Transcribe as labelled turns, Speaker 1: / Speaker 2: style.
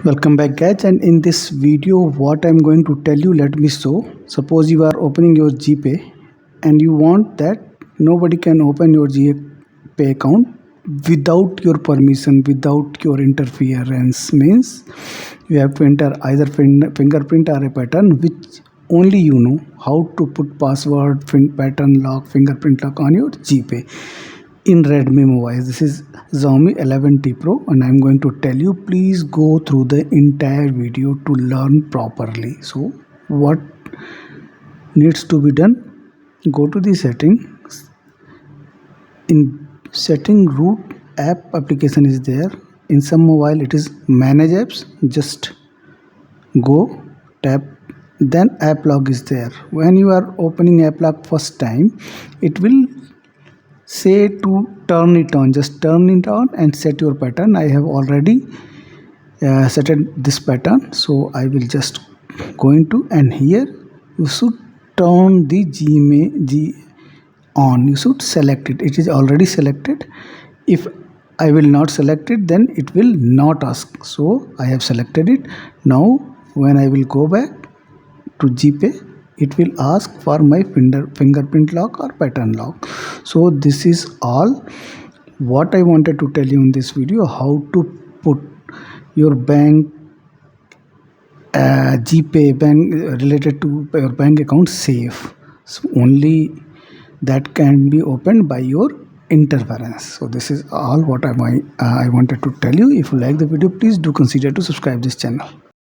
Speaker 1: Welcome back guys, and in this video what I'm going to tell you, let me show. Suppose you are opening your Gpay and you want that nobody can open your Gpay account without your permission, without your interference. Means you have to enter either fingerprint or a pattern which only you know how to put password, pattern lock, fingerprint lock on your Gpay in Redmi mobile. This is Xiaomi 11T Pro and I'm going to tell you, please go through the entire video to learn properly. So what needs to be done? Go to the settings. In setting, root app application is there. In some mobile it is manage apps. Just go, tap, then app log is there. When you are opening app log first time, it will say to turn it on. Just turn it on and set your pattern. I have already set this pattern, so I will just go into, and here you should turn the Gmail on. You should select it. It is already selected. If I will not select it, then it will not ask. So I have selected it. Now when I will go back to Gpay, it will ask for my fingerprint lock or pattern lock. So this is all what I wanted to tell you in this video, how to put your bank Gpay bank related to your bank account safe. So only that can be opened by your interference. So this is all what I wanted to tell you. If you like the video, please do consider to subscribe this channel.